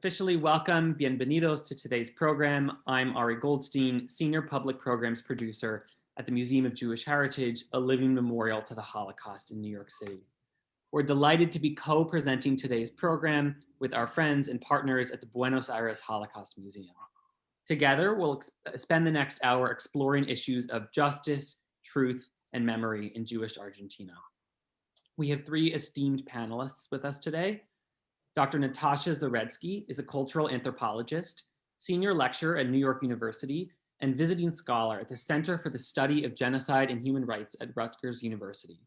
Officially welcome, bienvenidos to today's program. I'm Ari Goldstein, Senior Public Programs Producer at the Museum of Jewish Heritage, a living memorial to the Holocaust in New York City. We're delighted to be co-presenting today's program with our friends and partners at the Buenos Aires Holocaust Museum. Together, we'll spend the next hour exploring issues of justice, truth, and memory in Jewish Argentina. We have three esteemed panelists with us today. Dr. Natasha Zaretsky is a cultural anthropologist, senior lecturer at New York University, and visiting scholar at the Center for the Study of Genocide and Human Rights at Rutgers University.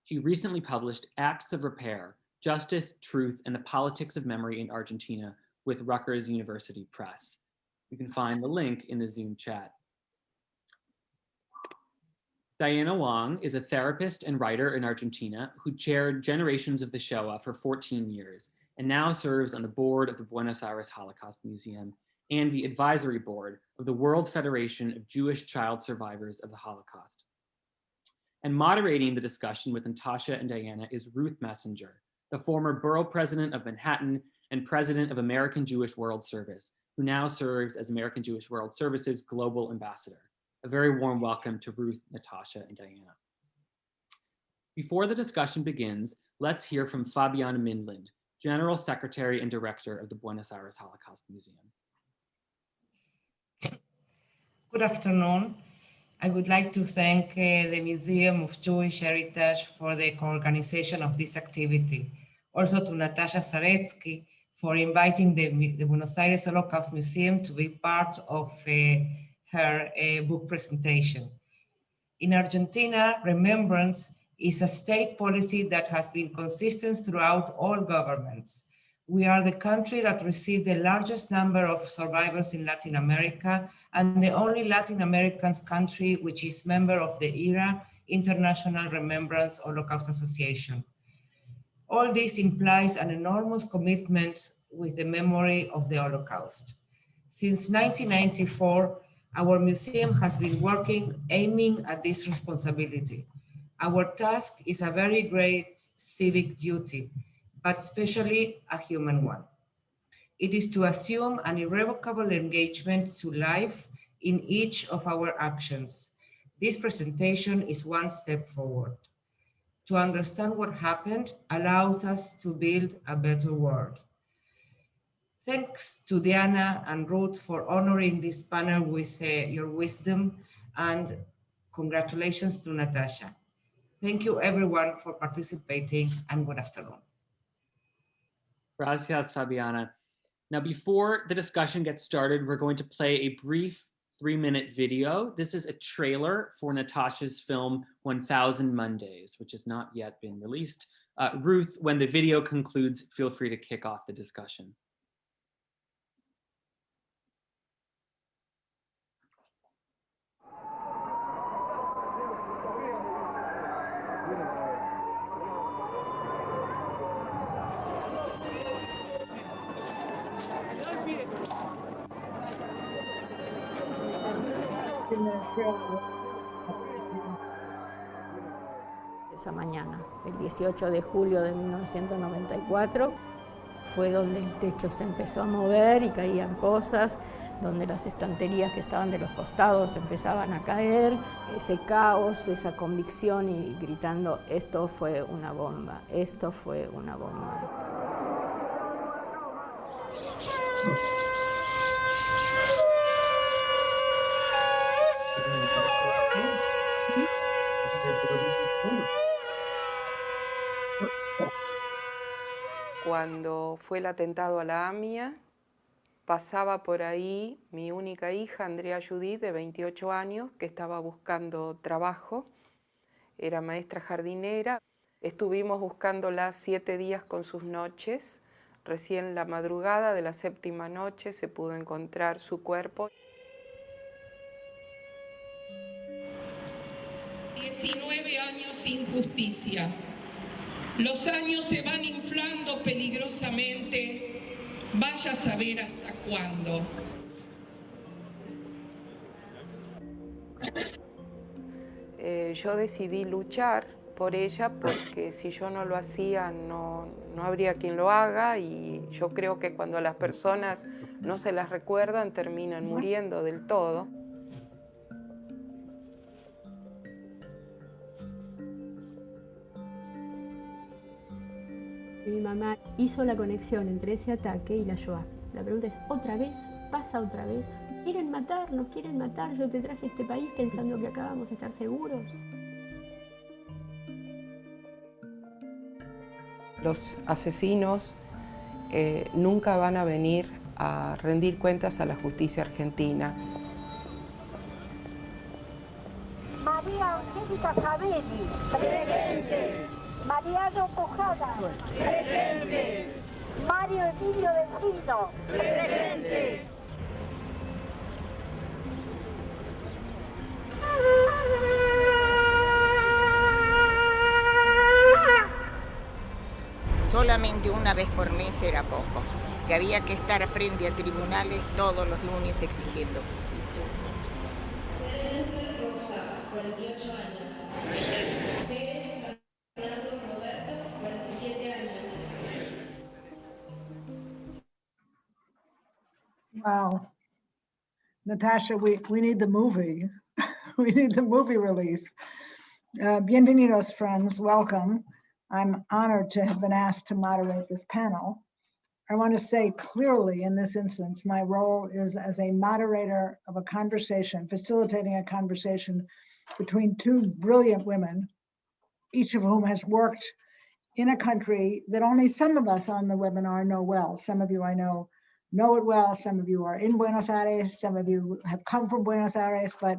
She recently published Acts of Repair, Justice, Truth, and the Politics of Memory in Argentina with Rutgers University Press. You can find the link in the Zoom chat. Diana Wong is a therapist and writer in Argentina who chaired Generations of the Shoah for 14 years and now serves on the board of the Buenos Aires Holocaust Museum and the advisory board of the World Federation of Jewish Child Survivors of the Holocaust. And moderating the discussion with Natasha and Diana is Ruth Messenger, the former borough president of Manhattan and president of American Jewish World Service, who now serves as American Jewish World Service's global ambassador. A very warm welcome to Ruth, Natasha, and Diana. Before the discussion begins, let's hear from Fabiana Mindland, General Secretary and Director of the Buenos Aires Holocaust Museum. Good afternoon. I would like to thank the Museum of Jewish Heritage for the co-organization of this activity. Also to Natasha Zaretsky for inviting the Buenos Aires Holocaust Museum to be part of her book presentation. In Argentina, remembrance is a state policy that has been consistent throughout all governments. We are the country that received the largest number of survivors in Latin America and the only Latin American country which is member of the IRA, International Remembrance Holocaust Association. All this implies an enormous commitment with the memory of the Holocaust. Since 1994, our museum has been working aiming at this responsibility. Our task is a very great civic duty, but especially a human one. It is to assume an irrevocable engagement to life in each of our actions. This presentation is one step forward. To understand what happened allows us to build a better world. Thanks to Diana and Ruth for honoring this panel with your wisdom, and congratulations to Natasha. Thank you everyone for participating, and good afternoon. Gracias, Fabiana. Now, before the discussion gets started, we're going to play a brief 3-minute video. This is a trailer for Natasha's film 1000 Mondays, which has not yet been released. Ruth, when the video concludes, feel free to kick off the discussion. Esa mañana, el 18 de julio de 1994, fue donde el techo se empezó a mover y caían cosas, donde las estanterías que estaban de los costados empezaban a caer, ese caos, esa convicción y gritando, esto fue una bomba, esto fue una bomba. Cuando fue el atentado a la AMIA, pasaba por ahí mi única hija, Andrea Judith, de 28 años, que estaba buscando trabajo. Era maestra jardinera. Estuvimos buscándola 7 días con sus noches. Recién la madrugada de la 7ª noche se pudo encontrar su cuerpo. 19 años sin justicia. Los años se van inflando peligrosamente. Vaya a saber hasta cuándo. Yo decidí luchar por ella, porque si yo no lo hacía no habría quien lo haga, y yo creo que cuando a las personas no se las recuerdan terminan muriendo del todo. Mi mamá hizo la conexión entre ese ataque y la Shoah. La pregunta es, ¿otra vez? ¿Pasa otra vez? ¿Quieren matar? ¿Nos quieren matar? Yo te traje a este país pensando que acá vamos a estar seguros. Los asesinos nunca van a venir a rendir cuentas a la justicia argentina. María Angélica Sabelli. Presente. Mariano Pujada. Presente. Mario Emilio Delfino. Presente. Solamente una vez por mes era poco, que había que estar frente a tribunales todos los lunes exigiendo justicia. Rosa, 48 años. Pérez Fernando Roberto, 47 años. Wow. Natasha, we need the movie. We need the movie release. Bienvenidos, friends. Welcome. I'm honored to have been asked to moderate this panel. I want to say clearly in this instance, my role is as a moderator of a conversation, facilitating a conversation between two brilliant women, each of whom has worked in a country that only some of us on the webinar know well. Some of you I know it well. Some of you are in Buenos Aires. Some of you have come from Buenos Aires, but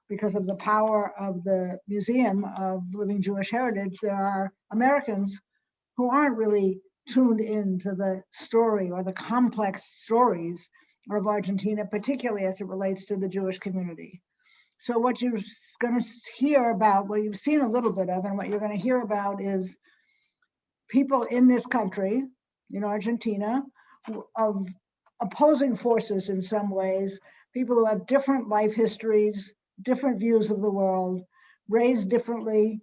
because of the power of the Museum of Living Jewish Heritage, there are Americans who aren't really tuned into the story or the complex stories of Argentina, particularly as it relates to the Jewish community. So what you're going to hear about, what you've seen a little bit of, and what you're going to hear about is people in this country, in Argentina, of opposing forces in some ways, people who have different life histories, different views of the world, raised differently,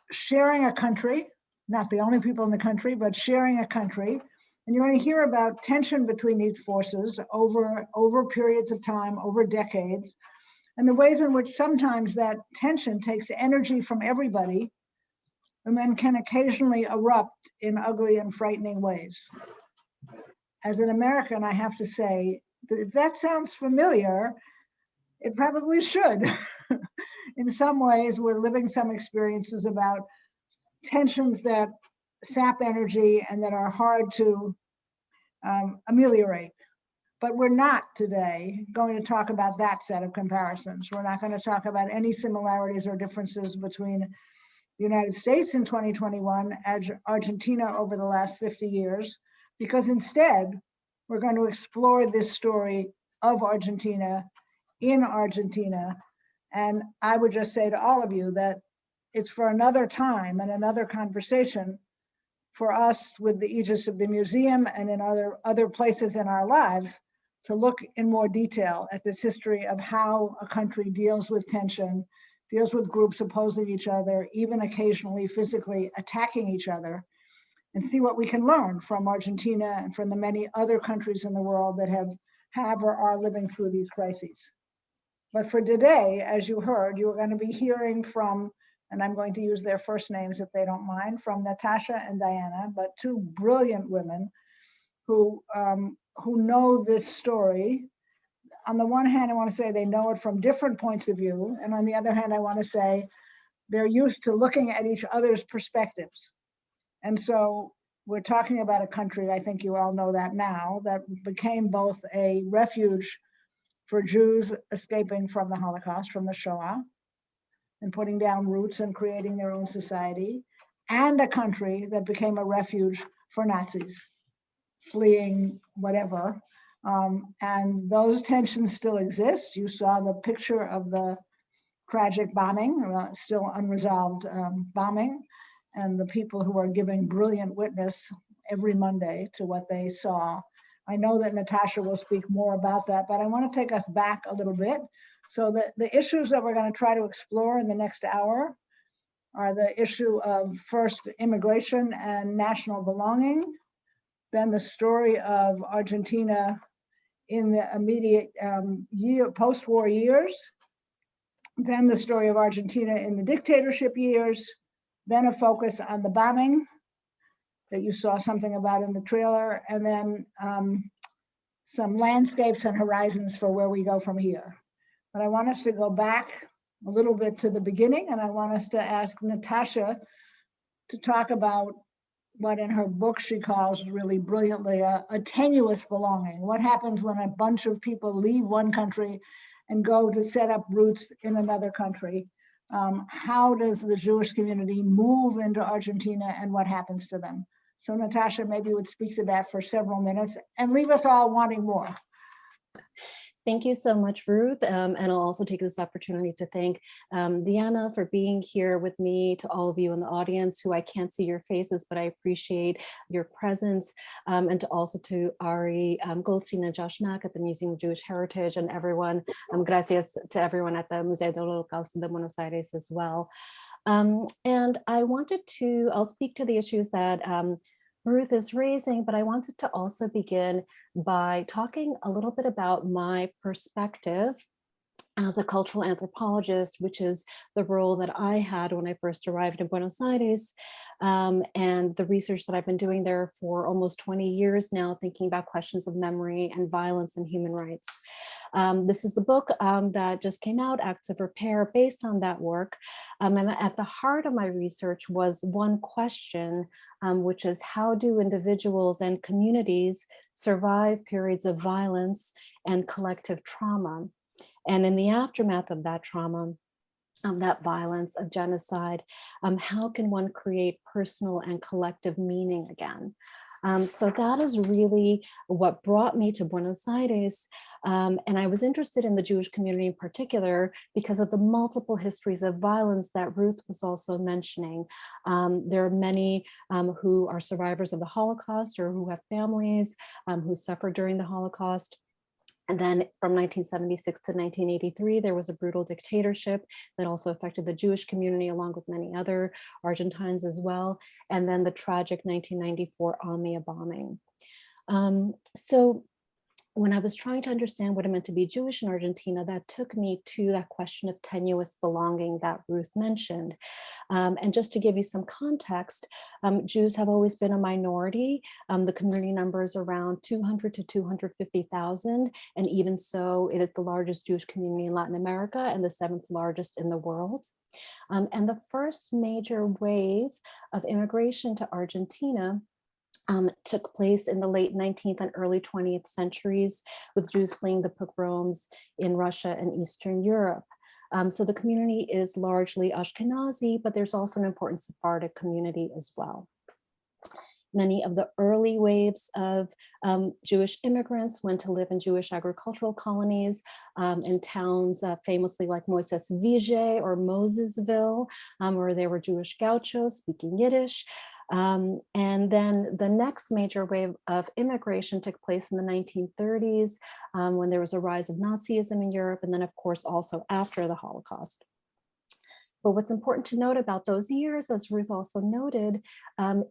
sharing a country, not the only people in the country, but sharing a country. And you're going to hear about tension between these forces over periods of time, over decades, and the ways in which sometimes that tension takes energy from everybody and then can occasionally erupt in ugly and frightening ways. As an American, I have to say, if that sounds familiar, it probably should. In some ways, we're living some experiences about tensions that sap energy and that are hard to ameliorate. But we're not today going to talk about that set of comparisons. We're not going to talk about any similarities or differences between the United States in 2021 and Argentina over the last 50 years, because instead, we're going to explore this story of Argentina in Argentina. And I would just say to all of you that it's for another time and another conversation for us with the aegis of the museum and in other places in our lives to look in more detail at this history of how a country deals with tension, deals with groups opposing each other, even occasionally physically attacking each other, and see what we can learn from Argentina and from the many other countries in the world that have or are living through these crises. But for today, as you heard, you are going to be hearing from, and I'm going to use their first names if they don't mind, from Natasha and Diana, but two brilliant women who know this story. On the one hand, I want to say they know it from different points of view. And on the other hand, I want to say they're used to looking at each other's perspectives. And so we're talking about a country, I think you all know that now, that became both a refuge for Jews escaping from the Holocaust, from the Shoah, and putting down roots and creating their own society, and a country that became a refuge for Nazis, fleeing whatever. And those tensions still exist. You saw the picture of the tragic bombing, still unresolved bombing, and the people who are giving brilliant witness every Monday to what they saw. I know that Natasha will speak more about that, but I want to take us back a little bit. So the issues that we're going to try to explore in the next hour are the issue of first immigration and national belonging, then the story of Argentina in the immediate post-war years, then the story of Argentina in the dictatorship years, then a focus on the bombing that you saw something about in the trailer, and then some landscapes and horizons for where we go from here. But I want us to go back a little bit to the beginning, and I want us to ask Natasha to talk about what in her book she calls really brilliantly a tenuous belonging. What happens when a bunch of people leave one country and go to set up roots in another country? How does the Jewish community move into Argentina and what happens to them? So Natasha maybe would speak to that for several minutes and leave us all wanting more. Thank you so much, Ruth. And I'll also take this opportunity to thank Diana for being here with me, to all of you in the audience who I can't see your faces, but I appreciate your presence, and to Ari Goldstein and Josh Mack at the Museum of Jewish Heritage, and everyone, gracias to everyone at the Museo del Holocausto de Buenos Aires as well. And I'll speak to the issues that Ruth is raising, but I wanted to also begin by talking a little bit about my perspective as a cultural anthropologist, which is the role that I had when I first arrived in Buenos Aires, and the research that I've been doing there for almost 20 years now, thinking about questions of memory and violence and human rights. This is the book that just came out, Acts of Repair, based on that work. And at the heart of my research was one question, which is how do individuals and communities survive periods of violence and collective trauma? And in the aftermath of that trauma, that violence, of genocide, how can one create personal and collective meaning again? So that is really what brought me to Buenos Aires. And I was interested in the Jewish community in particular because of the multiple histories of violence that Ruth was also mentioning. There are many who are survivors of the Holocaust or who have families who suffered during the Holocaust. And then from 1976 to 1983, there was a brutal dictatorship that also affected the Jewish community, along with many other Argentines as well. And then the tragic 1994 AMIA bombing. So when I was trying to understand what it meant to be Jewish in Argentina, that took me to that question of tenuous belonging that Ruth mentioned. And just to give you some context, Jews have always been a minority. The community number is around 200 to 250,000. And even so, it is the largest Jewish community in Latin America and the 7th largest in the world. And the first major wave of immigration to Argentina took place in the late 19th and early 20th centuries, with Jews fleeing the pogroms in Russia and Eastern Europe. So the community is largely Ashkenazi, but there's also an important Sephardic community as well. Many of the early waves of Jewish immigrants went to live in Jewish agricultural colonies in towns famously like Moises Ville or Mosesville, where there were Jewish gauchos speaking Yiddish. And then the next major wave of immigration took place in the 1930s when there was a rise of Nazism in Europe, and then of course also after the Holocaust. But what's important to note about those years, as Ruth also noted,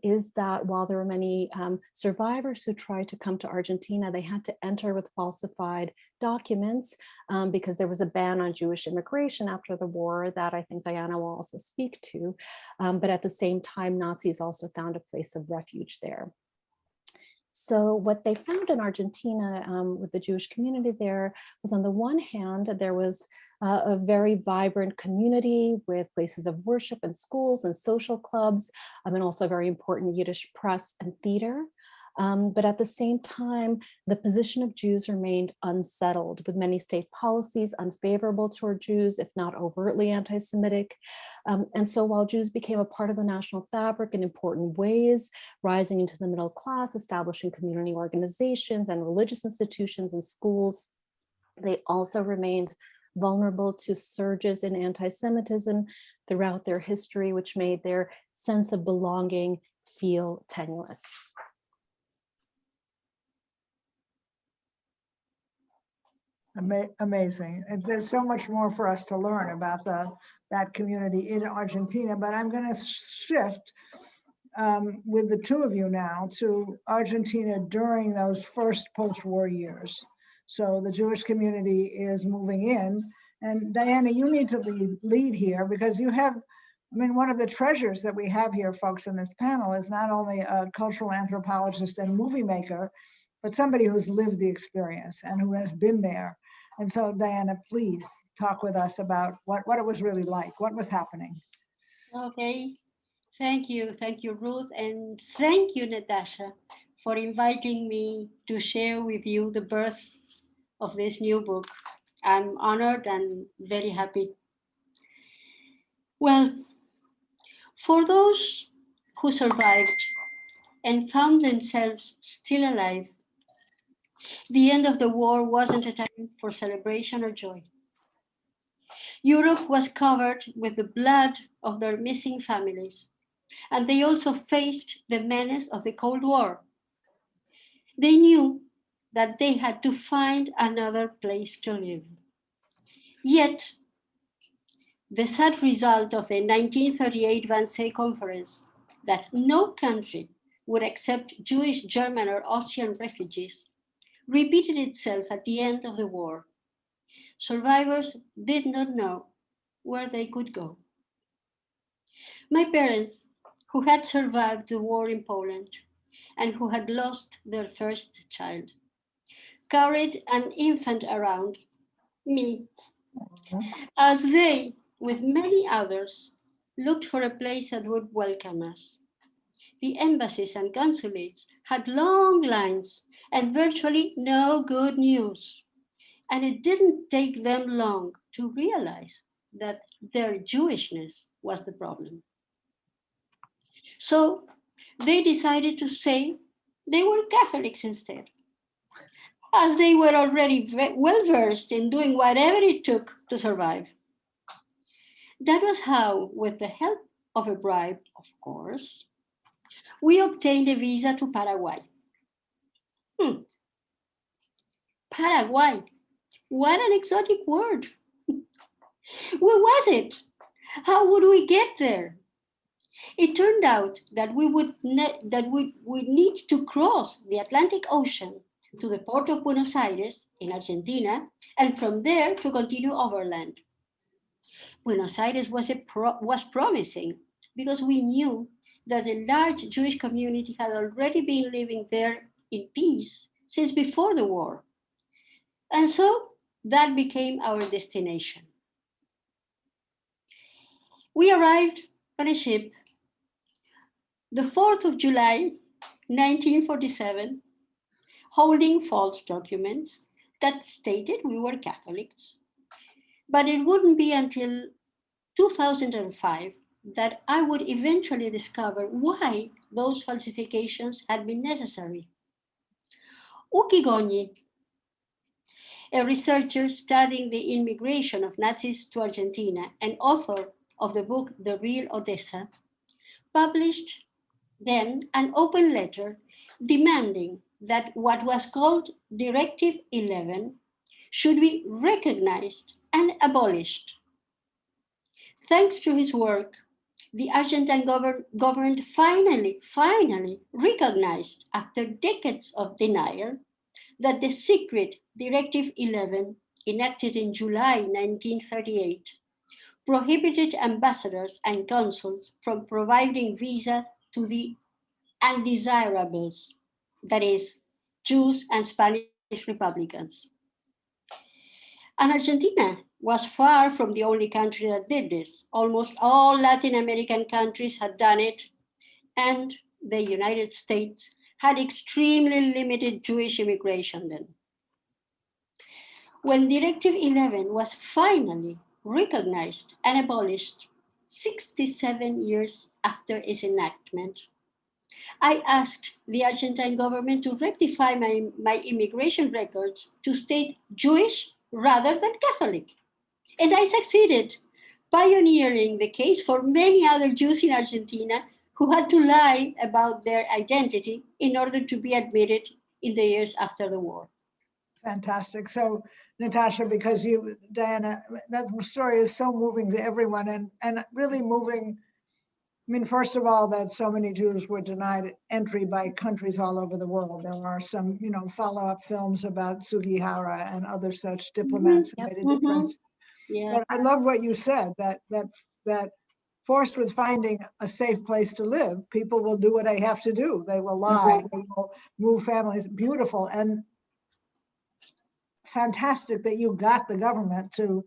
is that while there were many survivors who tried to come to Argentina, they had to enter with falsified documents because there was a ban on Jewish immigration after the war that I think Diana will also speak to. But at the same time, Nazis also found a place of refuge there. So what they found in Argentina with the Jewish community there was, on the one hand, there was a very vibrant community with places of worship and schools and social clubs, and also very important Yiddish press and theater. But at the same time, the position of Jews remained unsettled, with many state policies unfavorable toward Jews, if not overtly anti-Semitic. And so while Jews became a part of the national fabric in important ways, rising into the middle class, establishing community organizations and religious institutions and schools, they also remained vulnerable to surges in anti-Semitism throughout their history, which made their sense of belonging feel tenuous. Amazing. And there's so much more for us to learn about that community in Argentina, but I'm going to shift with the two of you now to Argentina during those first post-war years. So the Jewish community is moving in, and Diana, you need to lead here because you have, I mean, one of the treasures that we have here, folks, in this panel is not only a cultural anthropologist and movie maker, but somebody who's lived the experience and who has been there. And so, Diana, please talk with us about what it was really like, what was happening. Okay, thank you, Ruth, and thank you, Natasha, for inviting me to share with you the birth of this new book. I'm honored and very happy. Well, for those who survived and found themselves still alive, the end of the war wasn't a time for celebration or joy. Europe was covered with the blood of their missing families, and they also faced the menace of the Cold War. They knew that they had to find another place to live. Yet, the sad result of the 1938 Wannsee Conference, that no country would accept Jewish, German, or Austrian refugees, repeated itself at the end of the war. Survivors did not know where they could go. My parents, who had survived the war in Poland and who had lost their first child, carried an infant around, me, as they, with many others, looked for a place that would welcome us. The embassies and consulates had long lines and virtually no good news. And it didn't take them long to realize that their Jewishness was the problem. So they decided to say they were Catholics instead, as they were already well versed in doing whatever it took to survive. That was how, with the help of a bribe, of course, we obtained a visa to Paraguay. Paraguay, what an exotic word. Where was it? How would we get there? It turned out that we would need to cross the Atlantic Ocean to the port of Buenos Aires in Argentina, and from there to continue overland. Buenos Aires was promising because we knew that a large Jewish community had already been living there in peace since before the war. And so that became our destination. We arrived on a ship the 4th of July, 1947, holding false documents that stated we were Catholics. But it wouldn't be until 2005 that I would eventually discover why those falsifications had been necessary. Uki Gogni, a researcher studying the immigration of Nazis to Argentina and author of the book The Real Odessa, published then an open letter demanding that what was called Directive 11 should be recognized and abolished. Thanks to his work, the Argentine government finally recognized, after decades of denial, that the secret Directive 11, enacted in July 1938, prohibited ambassadors and consuls from providing visa to the undesirables, that is, Jews and Spanish Republicans. And Argentina was far from the only country that did this. Almost all Latin American countries had done it, and the United States had extremely limited Jewish immigration then. When Directive 11 was finally recognized and abolished 67 years after its enactment, I asked the Argentine government to rectify my immigration records to state Jewish rather than Catholic. And I succeeded, pioneering the case for many other Jews in Argentina who had to lie about their identity in order to be admitted in the years after the war. Fantastic. So, Natasha, because you, Diana, that story is so moving to everyone and really moving. I mean, first of all, that so many Jews were denied entry by countries all over the world. There are some, follow-up films about Sugihara and other such diplomats who made a difference. Yeah. But I love what you said, that forced with finding a safe place to live, people will do what they have to do. They will lie, they will move families. Beautiful and fantastic that you got the government to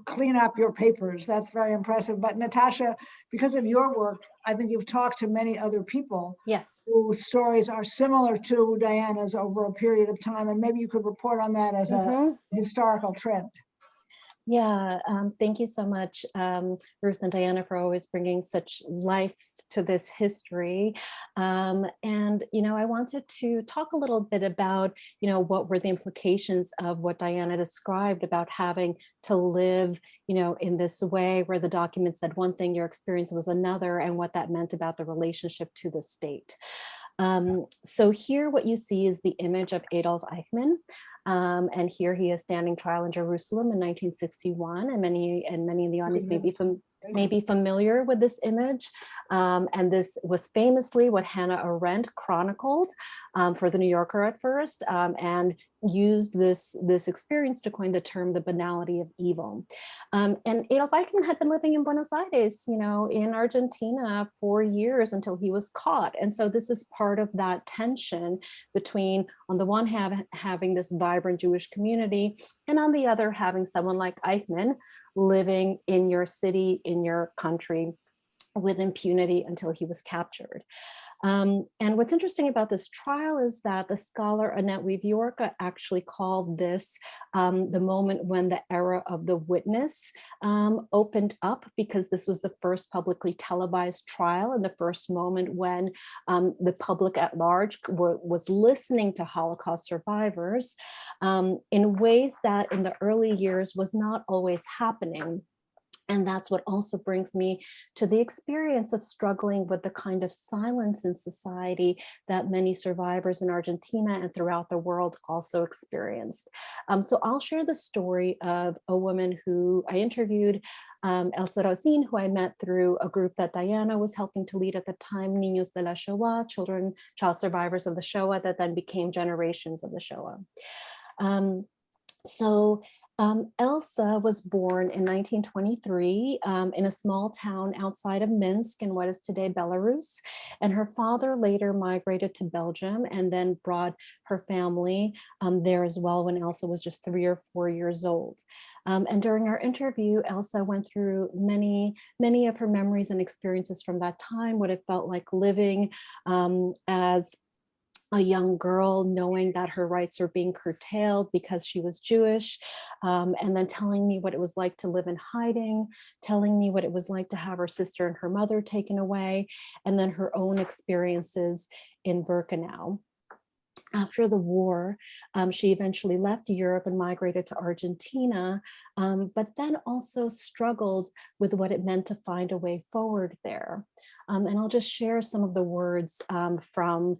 clean up your papers. That's very impressive. But Natasha, because of your work, I think you've talked to many other people whose stories are similar to Diana's over a period of time. And maybe you could report on that as a historical trend. Yeah, thank you so much, Ruth and Diana, for always bringing such life to this history. And, I wanted to talk a little bit about, what were the implications of what Diana described about having to live, in this way where the document said one thing, your experience was another, and what that meant about the relationship to the state. So here what you see is the image of Adolf Eichmann. And here he is standing trial in Jerusalem in 1961, and many in the audience may be familiar with this image. And this was famously what Hannah Arendt chronicled for the New Yorker at first, and used this experience to coin the term the banality of evil. And Adolf Eichmann had been living in Buenos Aires, in Argentina for years until he was caught. And so this is part of that tension between, on the one hand, having this vibrant Jewish community, and on the other, having someone like Eichmann living in your city, in your country, with impunity until he was captured. And what's interesting about this trial is that the scholar Annette Weave-Yorka actually called this the moment when the era of the witness opened up, because this was the first publicly televised trial and the first moment when the public at large was listening to Holocaust survivors in ways that in the early years was not always happening. And that's what also brings me to the experience of struggling with the kind of silence in society that many survivors in Argentina and throughout the world also experienced. So I'll share the story of a woman who I interviewed, Elsa Rossine, who I met through a group that Diana was helping to lead at the time, Niños de la Shoah, child survivors of the Shoah, that then became Generations of the Shoah. Elsa was born in 1923 in a small town outside of Minsk in what is today Belarus. And her father later migrated to Belgium and then brought her family there as well when Elsa was just 3 or 4 years old. And during our interview, Elsa went through many of her memories and experiences from that time, what it felt like living as a young girl, knowing that her rights were being curtailed because she was Jewish, and then telling me what it was like to live in hiding, telling me what it was like to have her sister and her mother taken away, and then her own experiences in Birkenau. After the war, she eventually left Europe and migrated to Argentina, but then also struggled with what it meant to find a way forward there. And I'll just share some of the words from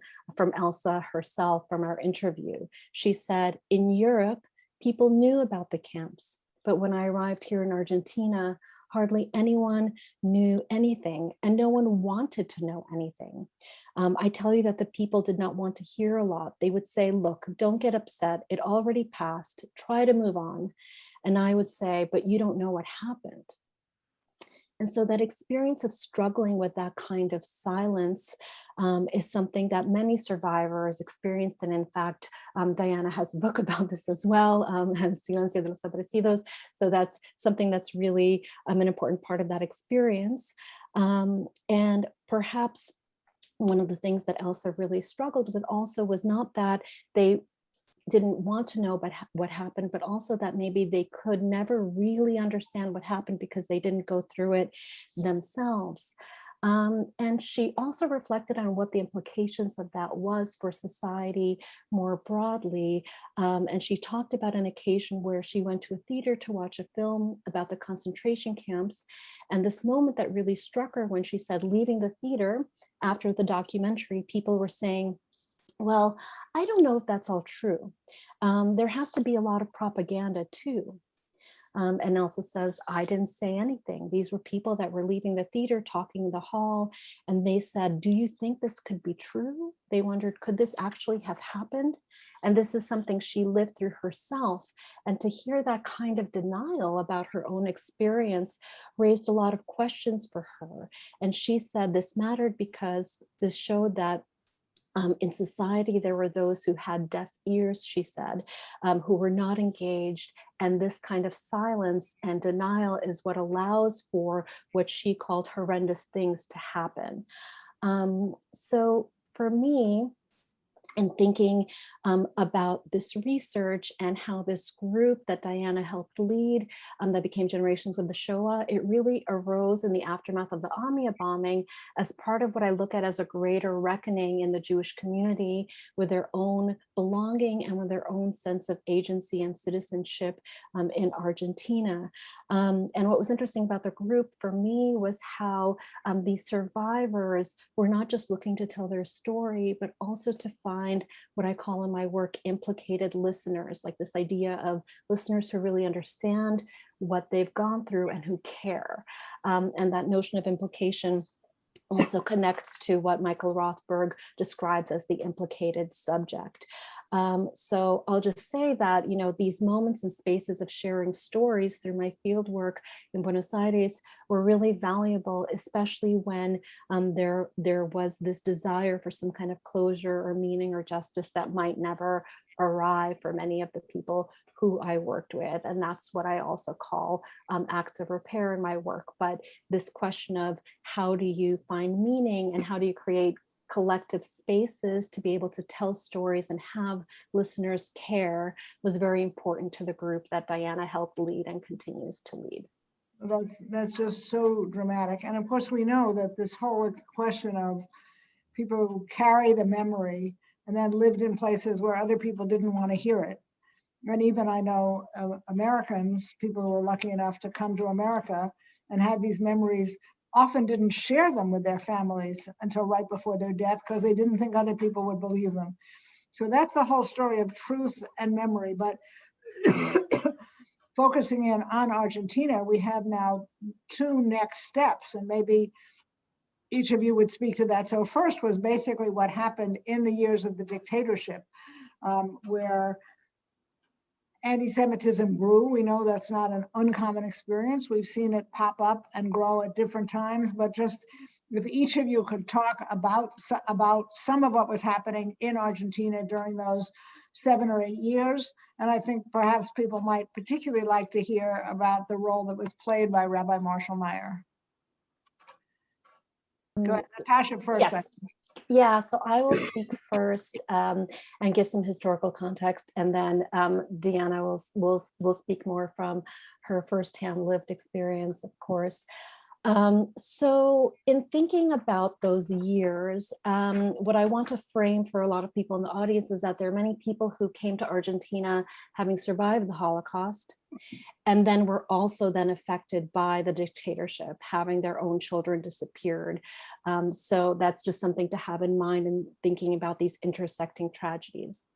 Elsa herself from our interview. She said, in Europe, people knew about the camps, but when I arrived here in Argentina, hardly anyone knew anything, and no one wanted to know anything. I tell you that the people did not want to hear a lot. They would say, look, don't get upset. It already passed. Try to move on. And I would say, but you don't know what happened. And so that experience of struggling with that kind of silence is something that many survivors experienced. And in fact, Diana has a book about this as well, Silencio de los Desaparecidos. So that's something that's really an important part of that experience. And perhaps one of the things that Elsa really struggled with also was not that they didn't want to know about what happened, but also that maybe they could never really understand what happened because they didn't go through it themselves. And she also reflected on what the implications of that was for society more broadly. And she talked about an occasion where she went to a theater to watch a film about the concentration camps. And this moment that really struck her when she said, leaving the theater after the documentary, people were saying, Well, I don't know if that's all true. There has to be a lot of propaganda too. And Elsa says, I didn't say anything. These were people that were leaving the theater, talking in the hall, and they said, do you think this could be true? They wondered, could this actually have happened? And this is something she lived through herself. And to hear that kind of denial about her own experience raised a lot of questions for her. And she said this mattered because this showed that in society, there were those who had deaf ears, she said, who were not engaged. And this kind of silence and denial is what allows for what she called horrendous things to happen. So for me, and thinking about this research and how this group that Diana helped lead that became Generations of the Shoah, it really arose in the aftermath of the AMIA bombing as part of what I look at as a greater reckoning in the Jewish community with their own belonging and with their own sense of agency and citizenship in Argentina. And what was interesting about the group for me was how these survivors were not just looking to tell their story, but also to find what I call in my work implicated listeners, like this idea of listeners who really understand what they've gone through and who care. And that notion of implication also connects to what Michael Rothberg describes as the implicated subject. So I'll just say that, you know, these moments and spaces of sharing stories through my field work in Buenos Aires were really valuable, especially when there was this desire for some kind of closure or meaning or justice that might never arrive for many of the people who I worked with. And that's what I also call acts of repair in my work. But this question of how do you find meaning and how do you create collective spaces to be able to tell stories and have listeners care was very important to the group that Diana helped lead and continues to lead. That's just so dramatic. And of course, we know that this whole question of people who carry the memory and then lived in places where other people didn't want to hear it. And even I know Americans, people who were lucky enough to come to America and had these memories, often didn't share them with their families until right before their death because they didn't think other people would believe them. So that's the whole story of truth and memory. But focusing in on Argentina, we have now two next steps, and maybe each of you would speak to that. So first was basically what happened in the years of the dictatorship, where anti-Semitism grew. We know that's not an uncommon experience. We've seen it pop up and grow at different times, but just if each of you could talk about some of what was happening in Argentina during those 7 or 8 years. And I think perhaps people might particularly like to hear about the role that was played by Rabbi Marshall Meyer. Go ahead, Natasha first. Yes. Yeah, so I will speak first and give some historical context, and then Deanna will speak more from her firsthand lived experience, of course. So in thinking about those years, what I want to frame for a lot of people in the audience is that there are many people who came to Argentina having survived the Holocaust, and then were also then affected by the dictatorship, having their own children disappeared. So that's just something to have in mind in thinking about these intersecting tragedies.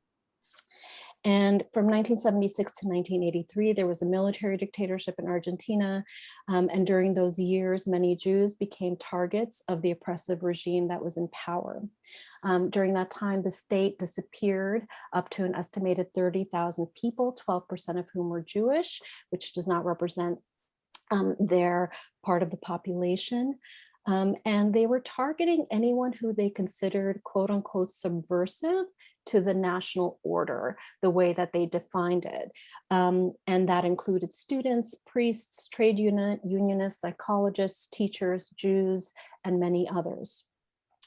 And from 1976 to 1983, there was a military dictatorship in Argentina. And during those years, many Jews became targets of the oppressive regime that was in power. During that time, the state disappeared up to an estimated 30,000 people, 12% of whom were Jewish, which does not represent their part of the population. And they were targeting anyone who they considered quote unquote subversive to the national order, the way that they defined it. And that included students, priests, trade unionists, psychologists, teachers, Jews, and many others.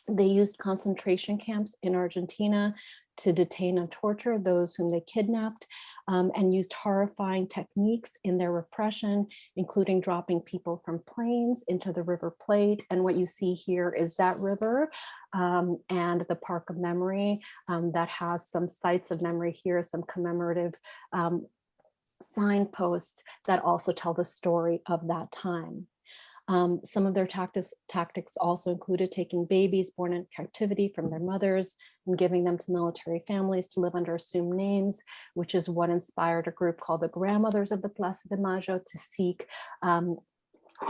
They used concentration camps in Argentina to detain and torture those whom they kidnapped, and used horrifying techniques in their repression, including dropping people from planes into the River Plate. And what you see here is that river and the Park of Memory that has some sites of memory here, some commemorative signposts that also tell the story of that time. Some of their tactics also included taking babies born in captivity from their mothers and giving them to military families to live under assumed names, which is what inspired a group called the Grandmothers of the Plaza de Mayo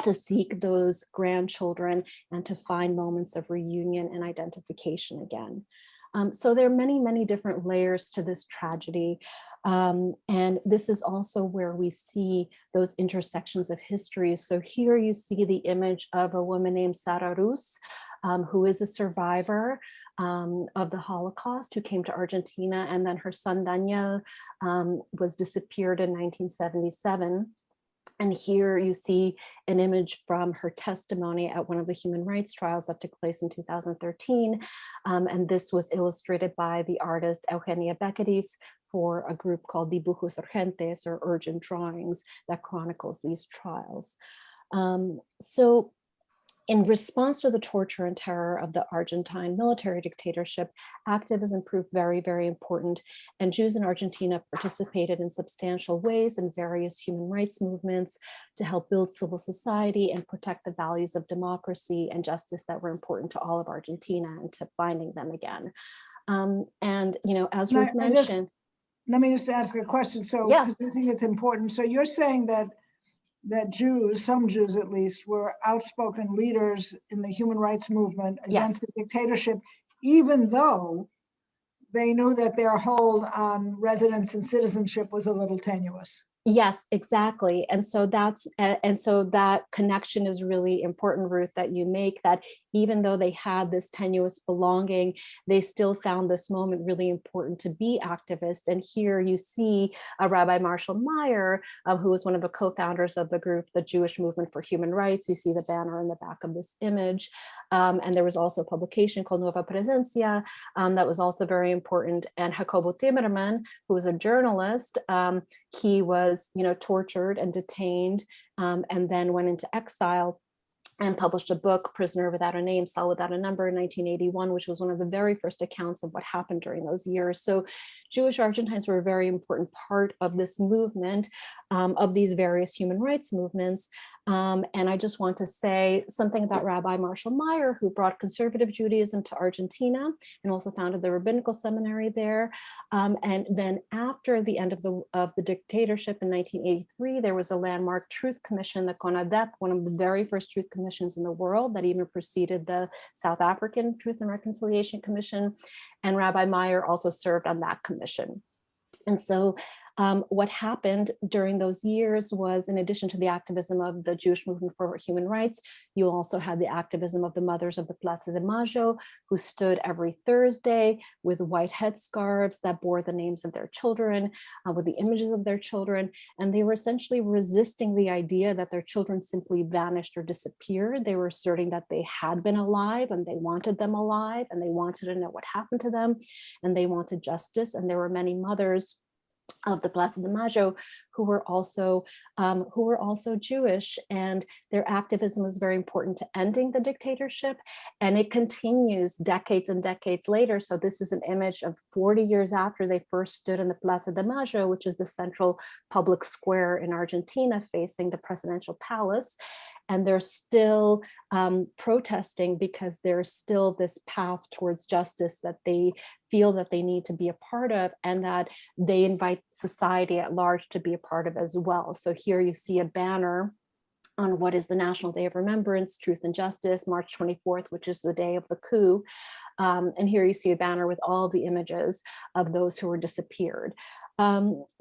to seek those grandchildren and to find moments of reunion and identification again. So there are many, many different layers to this tragedy. And this is also where we see those intersections of history. So here you see the image of a woman named Sara Rus, who is a survivor of the Holocaust, who came to Argentina, and then her son Daniel was disappeared in 1977. And here you see an image from her testimony at one of the human rights trials that took place in 2013. And this was illustrated by the artist Eugenia Beckeris for a group called Dibujos Urgentes, or Urgent Drawings, that chronicles these trials. So in response to the torture and terror of the Argentine military dictatorship, activism proved very, very important, and Jews in Argentina participated in substantial ways in various human rights movements to help build civil society and protect the values of democracy and justice that were important to all of Argentina and to finding them again. And, you know, as Ruth mentioned— Let me just ask a question. So, because I think it's important. So you're saying that Jews, some Jews at least, were outspoken leaders in the human rights movement against the dictatorship, even though they knew that their hold on residence and citizenship was a little tenuous. Yes, exactly. And so that connection is really important, Ruth, that you make, that even though they had this tenuous belonging, they still found this moment really important to be activists. And here you see Rabbi Marshall Meyer, who was one of the co-founders of the group, the Jewish Movement for Human Rights. You see the banner in the back of this image. And there was also a publication called Nueva Presencia that was also very important. And Jacobo Timmerman, who was a journalist, he was tortured and detained, and then went into exile and published a book, Prisoner Without a Name, Cell Without a Number, in 1981, which was one of the very first accounts of what happened during those years. So Jewish Argentines were a very important part of this movement, of these various human rights movements. And I just want to say something about Rabbi Marshall Meyer, who brought conservative Judaism to Argentina and also founded the rabbinical seminary there. And then after the end of the dictatorship in 1983, there was a landmark truth commission, the CONADEP, one of the very first truth commissions in the world that even preceded the South African Truth and Reconciliation Commission. And Rabbi Meyer also served on that commission. And so what happened during those years was, in addition to the activism of the Jewish Movement for Human Rights, you also had the activism of the Mothers of the Plaza de Mayo, who stood every Thursday with white headscarves that bore the names of their children, with the images of their children. And they were essentially resisting the idea that their children simply vanished or disappeared. They were asserting that they had been alive and they wanted them alive and they wanted to know what happened to them and they wanted justice. And there were many mothers of the Plaza de Mayo who were also Jewish, and their activism was very important to ending the dictatorship, and it continues decades and decades later. So this is an image of 40 years after they first stood in the Plaza de Mayo, which is the central public square in Argentina facing the presidential palace. And they're still protesting because there's still this path towards justice that they feel that they need to be a part of, and that they invite society at large to be a part of as well. So here you see a banner on what is the National Day of Remembrance, Truth and Justice, March 24th, which is the day of the coup. And here you see a banner with all the images of those who were disappeared.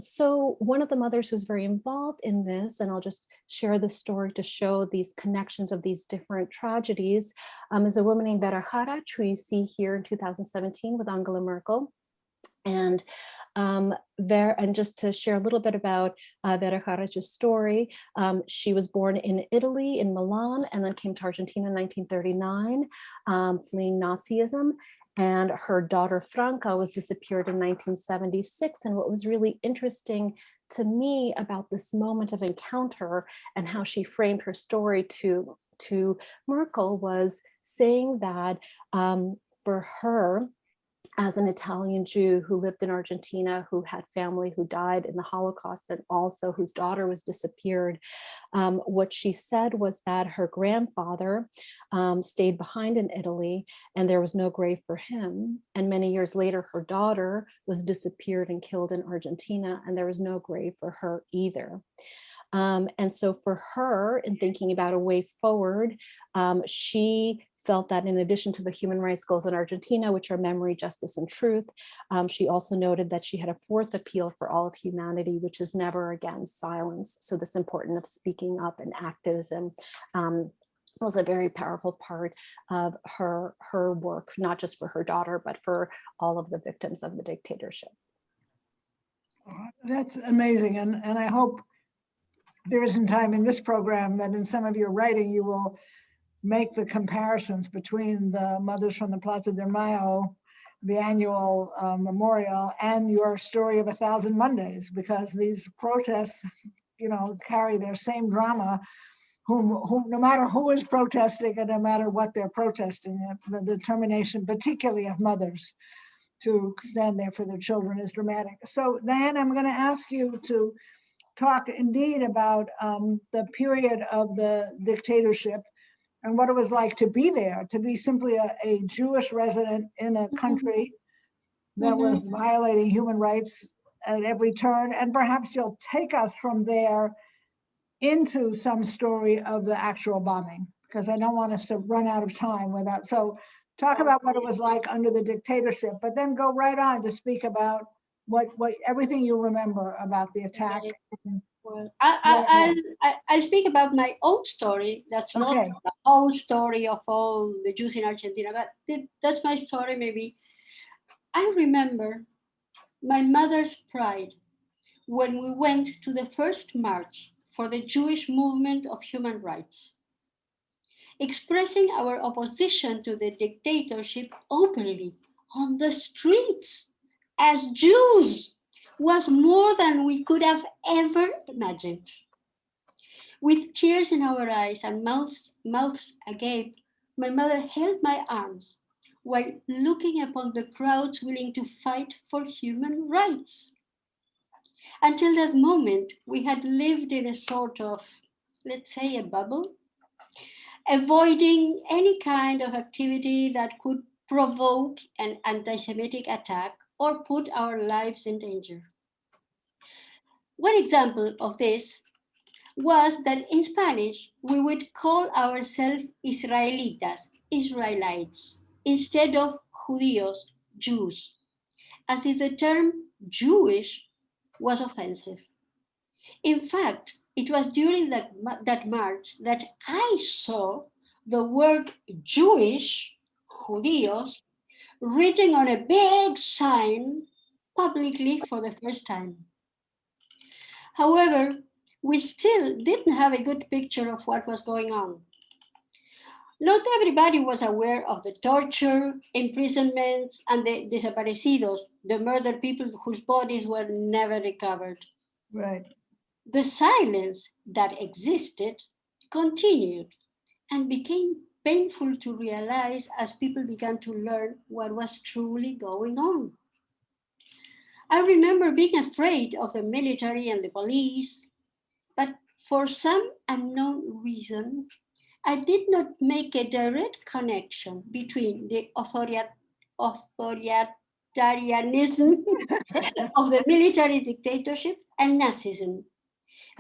So one of the mothers who's very involved in this, and I'll just share the story to show these connections of these different tragedies, is a woman named Veracharach, who you see here in 2017 with Angela Merkel. And just to share a little bit about Veracharach's story, she was born in Italy, in Milan, and then came to Argentina in 1939, fleeing Nazism. And her daughter Franca was disappeared in 1976. And what was really interesting to me about this moment of encounter and how she framed her story to Merkel was saying that for her, as an Italian Jew who lived in Argentina, who had family who died in the Holocaust, and also whose daughter was disappeared. What she said was that her grandfather stayed behind in Italy and there was no grave for him. And many years later, her daughter was disappeared and killed in Argentina, and there was no grave for her either. And so for her, in thinking about a way forward, she felt that in addition to the human rights goals in Argentina, which are memory, justice, and truth, she also noted that she had a fourth appeal for all of humanity, which is never again silence. So this importance of speaking up and activism was a very powerful part of her work, not just for her daughter, but for all of the victims of the dictatorship. That's amazing. And I hope there isn't time in this program that in some of your writing, you will make the comparisons between the Mothers from the Plaza de Mayo, the annual memorial, and your story of 1,000 Mondays, because these protests, carry their same drama, whom no matter who is protesting and no matter what they're protesting, the determination, particularly of mothers, to stand there for their children is dramatic. So Diane, I'm going to ask you to talk indeed about the period of the dictatorship and what it was like to be there, to be simply a Jewish resident in a country that was violating human rights at every turn. And perhaps you'll take us from there into some story of the actual bombing, because I don't want us to run out of time without. So talk about what it was like under the dictatorship, but then go right on to speak about what everything you remember about the attack. Well, I'll speak about my own story. That's not the whole story of all the Jews in Argentina, but that's my story maybe. I remember my mother's pride when we went to the first march for the Jewish movement of human rights, expressing our opposition to the dictatorship openly on the streets as Jews was more than we could have ever imagined. With tears in our eyes and mouths agape, my mother held my arms while looking upon the crowds willing to fight for human rights. Until that moment, we had lived in a sort of, let's say, a bubble, avoiding any kind of activity that could provoke an anti-Semitic attack or put our lives in danger. One example of this was that in Spanish, we would call ourselves Israelitas, Israelites, instead of Judíos, Jews, as if the term Jewish was offensive. In fact, it was during that march that I saw the word Jewish, Judíos, written on a big sign publicly for the first time. However, we still didn't have a good picture of what was going on. Not everybody was aware of the torture, imprisonments, and the desaparecidos, the murdered people whose bodies were never recovered. Right. The silence that existed continued and became painful to realize as people began to learn what was truly going on. I remember being afraid of the military and the police, but for some unknown reason, I did not make a direct connection between the authoritarianism of the military dictatorship and Nazism,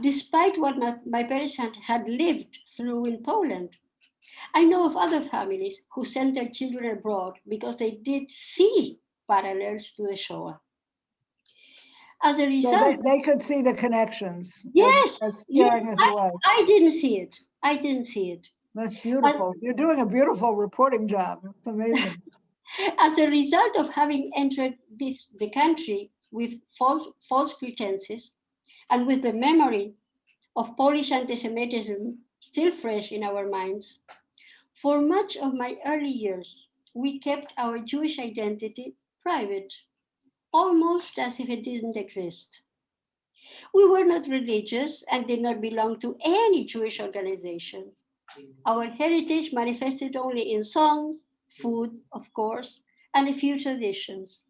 despite what my parents had lived through in Poland. I know of other families who sent their children abroad because they did see parallels to the Shoah. As a result, so they could see the connections. Yes, as scary as it was. I didn't see it. I didn't see it. That's beautiful. You're doing a beautiful reporting job. It's amazing. As a result of having entered the country with false pretenses and with the memory of Polish anti-Semitism still fresh in our minds, for much of my early years, we kept our Jewish identity private, almost as if it didn't exist. We were not religious and did not belong to any Jewish organization. Our heritage manifested only in songs, food, of course, and a few traditions.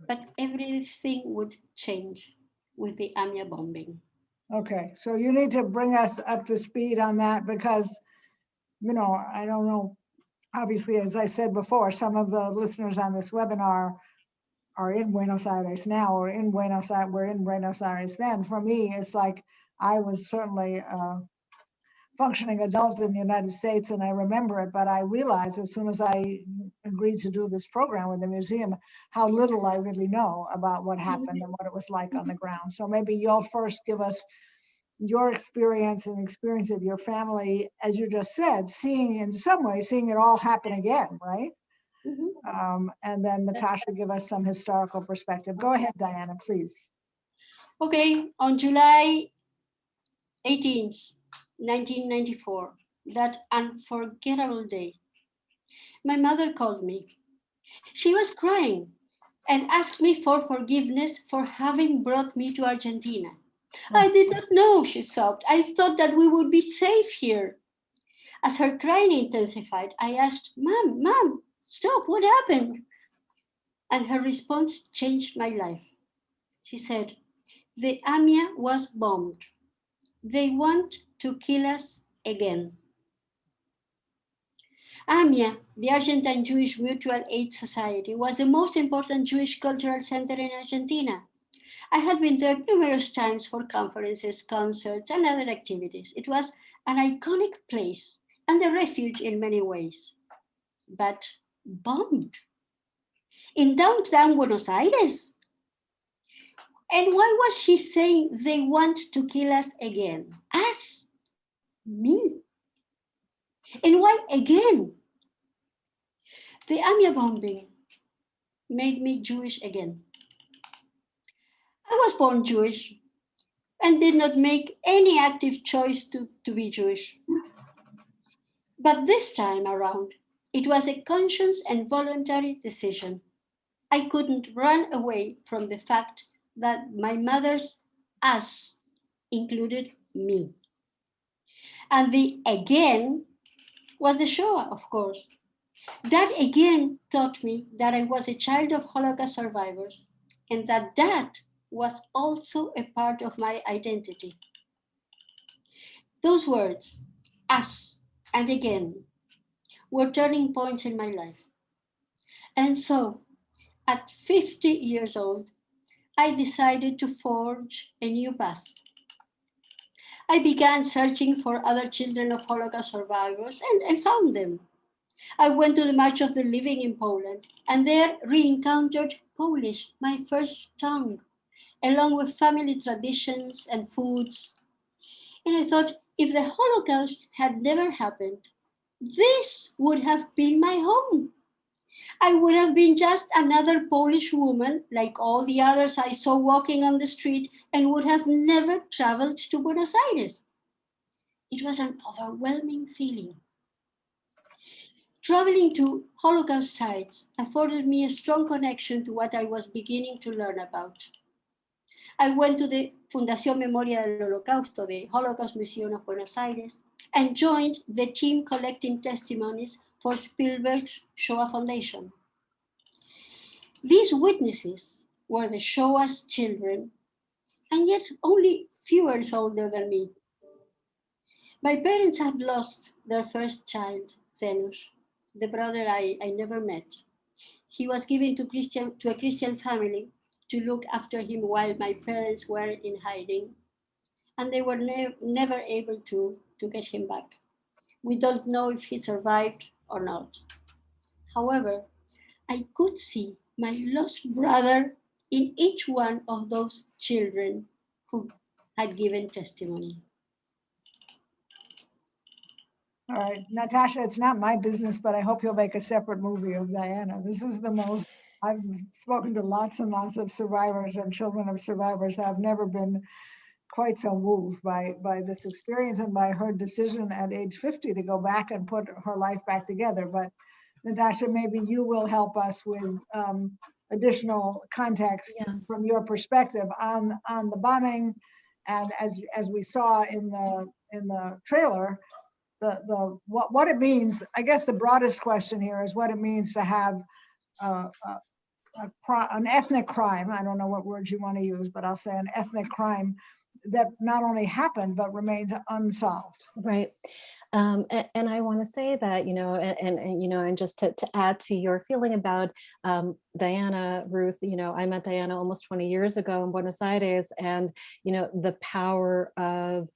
But everything would change with the AMIA bombing. Okay, so you need to bring us up to speed on that because, you know, I don't know. Obviously, as I said before, some of the listeners on this webinar are in Buenos Aires now, or in Buenos Aires, we're in Buenos Aires then. For me, it's like I was certainly a functioning adult in the United States, and I remember it, but I realized as soon as I agreed to do this program with the museum, how little I really know about what happened and what it was like on the ground. So maybe you'll first give us your experience and the experience of your family, as you just said, seeing in some way, seeing it all happen again, right? And then Natasha give us some historical perspective. Go ahead, Diana, please. Okay, on July 18th, 1994, that unforgettable day, my mother called me. She was crying and asked me for forgiveness for having brought me to Argentina. I did not know, she sobbed. I thought that we would be safe here. As her crying intensified, I asked, Mom, stop, what happened? And her response changed my life. She said, the AMIA was bombed. They want to kill us again. AMIA, the Argentine Jewish Mutual Aid Society, was the most important Jewish cultural center in Argentina. I had been there numerous times for conferences, concerts, and other activities. It was an iconic place and a refuge in many ways, but bombed in downtown Buenos Aires. And why was she saying they want to kill us again? Us, me. And why again? The AMIA bombing made me Jewish again. I was born Jewish and did not make any active choice to be Jewish. But this time around, it was a conscious and voluntary decision. I couldn't run away from the fact that my mother's us included me. And the again was the Shoah, of course. That again taught me that I was a child of Holocaust survivors and that was also a part of my identity. Those words, us and again, were turning points in my life. And so, at 50 years old, I decided to forge a new path. I began searching for other children of Holocaust survivors and found them. I went to the March of the Living in Poland and there re-encountered Polish, my first tongue, along with family traditions and foods. And I thought, if the Holocaust had never happened, this would have been my home. I would have been just another Polish woman like all the others I saw walking on the street and would have never traveled to Buenos Aires. It was an overwhelming feeling. Traveling to Holocaust sites afforded me a strong connection to what I was beginning to learn about. I went to the Fundación Memoria del Holocausto, the Holocaust Museum of Buenos Aires, and joined the team collecting testimonies for Spielberg's Shoah Foundation. These witnesses were the Shoah's children, and yet only few years older than me. My parents had lost their first child, Zenusz, the brother I never met. He was given to a Christian family to look after him while my parents were in hiding, and they were never able to get him back. We don't know if he survived or not. However, I could see my lost brother in each one of those children who had given testimony. All right, Natasha, it's not my business, but I hope you'll make a separate movie of Diana. This is the most, I've spoken to lots and lots of survivors and children of survivors. I've never been quite so moved by this experience and by her decision at age 50 to go back and put her life back together. But Natasha, maybe you will help us with additional context from your perspective on the bombing. And as we saw in the trailer, what it means. I guess the broadest question here is what it means to have an ethnic crime. I don't know what words you want to use, but I'll say an ethnic crime that not only happened but remains unsolved. Right. And I want to say that, you know, and just to add to your feeling about Diana, Ruth, you know, I met Diana almost 20 years ago in Buenos Aires, and, you know, the power of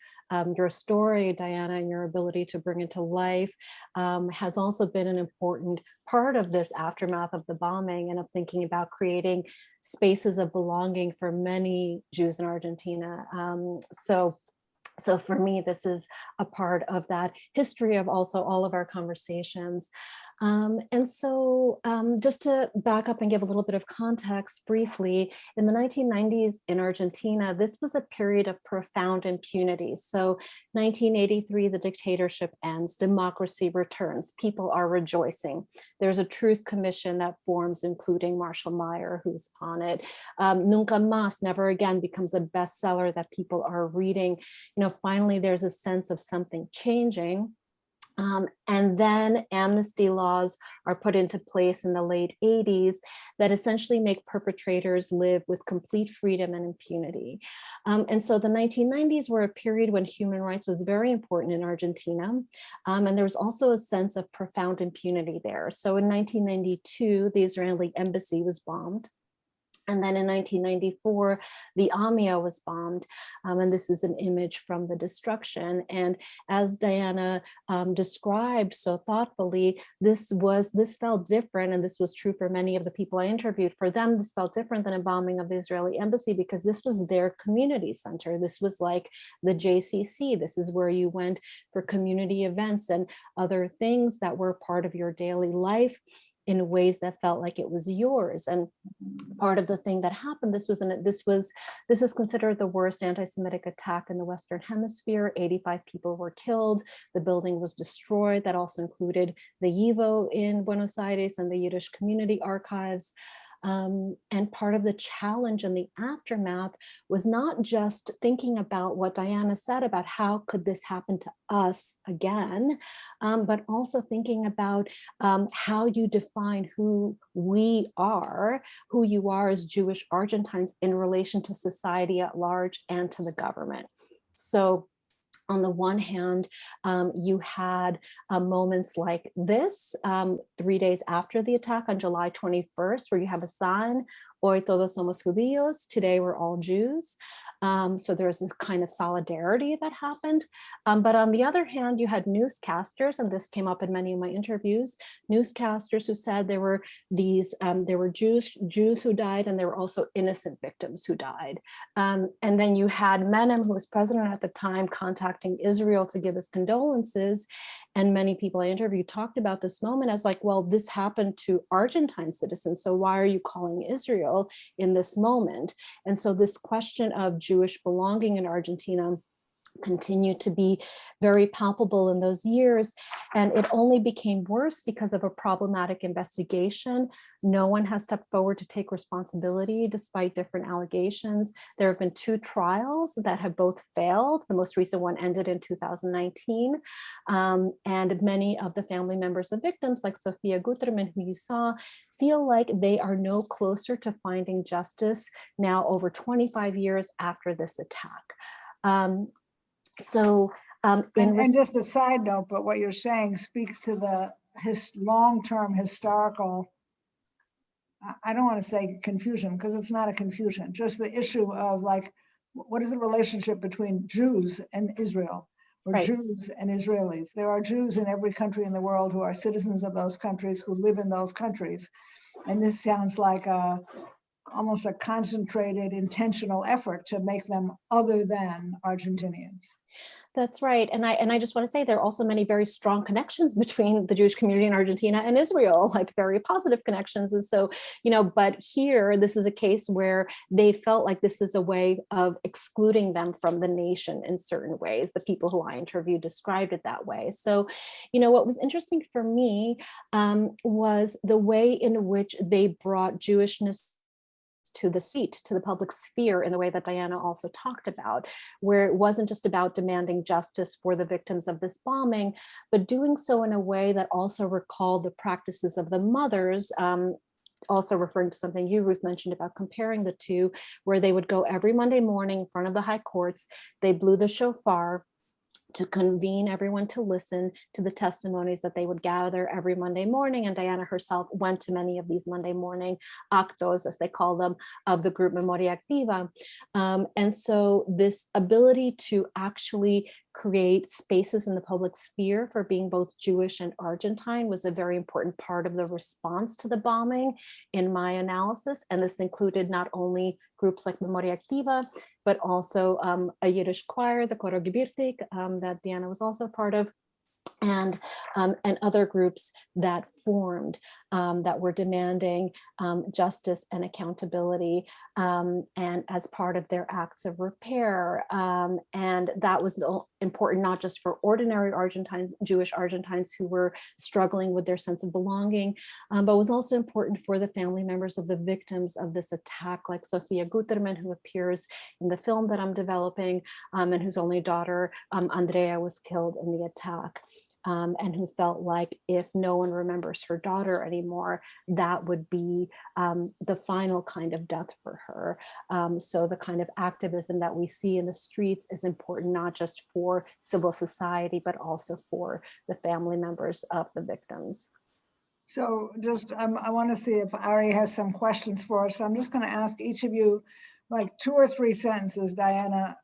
your story, Diana, and your ability to bring it to life has also been an important part of this aftermath of the bombing and of thinking about creating spaces of belonging for many Jews in Argentina. So for me, this is a part of that history of also all of our conversations. And so just to back up and give a little bit of context briefly, in the 1990s in Argentina, this was a period of profound impunity. So 1983, the dictatorship ends, democracy returns, people are rejoicing. There's a truth commission that forms, including Marshall Meyer, who's on it. Nunca Más, Never Again, becomes a bestseller that people are reading. You know, finally, there's a sense of something changing. And then amnesty laws are put into place in the late 80s that essentially make perpetrators live with complete freedom and impunity. And so the 1990s were a period when human rights was very important in Argentina. And there was also a sense of profound impunity there. So in 1992, the Israeli embassy was bombed. And then in 1994, the AMIA was bombed. And this is an image from the destruction. And as Diana described so thoughtfully, this felt different. And this was true for many of the people I interviewed. For them, this felt different than a bombing of the Israeli embassy because this was their community center. This was like the JCC. This is where you went for community events and other things that were part of your daily life in ways that felt like it was yours. And part of the thing that happened, this is considered the worst anti-Semitic attack in the Western Hemisphere. 85 people were killed. The building was destroyed. That also included the YIVO in Buenos Aires and the Yiddish community archives. And part of the challenge in the aftermath was not just thinking about what Diana said about how could this happen to us again, but also thinking about how you define who we are, who you are as Jewish Argentines in relation to society at large and to the government. So on the one hand, you had moments like this 3 days after the attack on July 21st, where you have a sign, Hoy todos somos judíos, today we're all Jews. So there's this kind of solidarity that happened. But on the other hand, you had newscasters, and this came up in many of my interviews, newscasters who said there were Jews who died, and there were also innocent victims who died. And then you had Menem, who was president at the time, contacting Israel to give his condolences. And many people I interviewed talked about this moment as like, well, this happened to Argentine citizens, so why are you calling Israel in this moment? And so this question of Jewish belonging in Argentina continued to be very palpable in those years. And it only became worse because of a problematic investigation. No one has stepped forward to take responsibility despite different allegations. There have been 2 trials that have both failed. The most recent one ended in 2019. And many of the family members of victims, like Sofia Guterman, who you saw, feel like they are no closer to finding justice now over 25 years after this attack. And just a side note, but what you're saying speaks to the long-term historical, I don't want to say confusion, because it's not a confusion, just the issue of like, what is the relationship between Jews and Israel, or right, Jews and Israelis? There are Jews in every country in the world who are citizens of those countries, who live in those countries. And this sounds like almost a concentrated, intentional effort to make them other than Argentinians. That's right. And I just want to say there are also many very strong connections between the Jewish community in Argentina and Israel, like very positive connections. And so, but here, this is a case where they felt like this is a way of excluding them from the nation in certain ways. The people who I interviewed described it that way. So, what was interesting for me was the way in which they brought Jewishness to the street, to the public sphere, in the way that Diana also talked about, where it wasn't just about demanding justice for the victims of this bombing, but doing so in a way that also recalled the practices of the mothers, also referring to something you, Ruth, mentioned about comparing the two, where they would go every Monday morning in front of the high courts, they blew the shofar to convene everyone to listen to the testimonies that they would gather every Monday morning. And Diana herself went to many of these Monday morning actos, as they call them, of the group Memoria Activa. And so this ability to actually create spaces in the public sphere for being both Jewish and Argentine was a very important part of the response to the bombing in my analysis. And this included not only groups like Memoria Activa, but also a Yiddish choir, the Coro Gebirtig, that Diana was also part of, and other groups that formed that were demanding justice and accountability, and as part of their acts of repair. And that was important not just for ordinary Argentines, Jewish Argentines who were struggling with their sense of belonging, but was also important for the family members of the victims of this attack, like Sofia Guterman, who appears in the film that I'm developing, and whose only daughter, Andrea, was killed in the attack. And who felt like if no one remembers her daughter anymore, that would be the final kind of death for her. So the kind of activism that we see in the streets is important, not just for civil society, but also for the family members of the victims. So just, I want to see if Ari has some questions for us. So I'm just going to ask each of you like 2 or 3 sentences, Diana,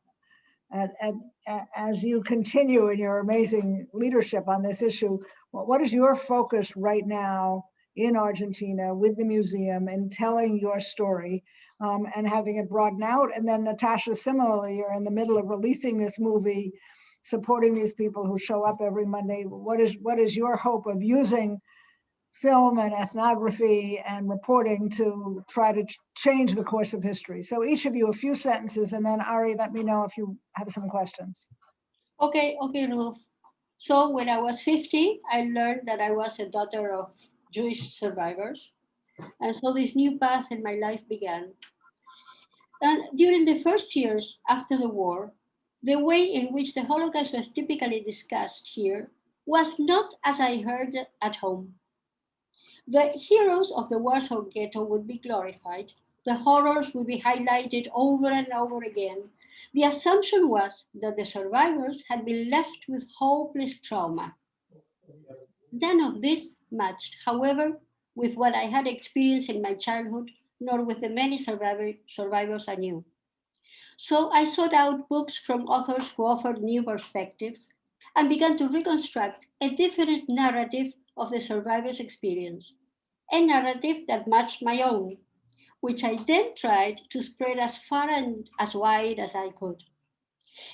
as you continue in your amazing leadership on this issue. What is your focus right now in Argentina with the museum and telling your story and having it broaden out? And then Natasha, similarly, you're in the middle of releasing this movie, supporting these people who show up every Monday. What is your hope of using film and ethnography and reporting to try to change the course of history? So each of you a few sentences, and then Ari, let me know if you have some questions. Okay, Ruth. So when I was 50, I learned that I was a daughter of Jewish survivors. And so this new path in my life began. And during the first years after the war, the way in which the Holocaust was typically discussed here was not as I heard at home. The heroes of the Warsaw Ghetto would be glorified. The horrors would be highlighted over and over again. The assumption was that the survivors had been left with hopeless trauma. None of this matched, however, with what I had experienced in my childhood, nor with the many survivors I knew. So I sought out books from authors who offered new perspectives and began to reconstruct a different narrative of the survivors' experience, a narrative that matched my own, which I then tried to spread as far and as wide as I could.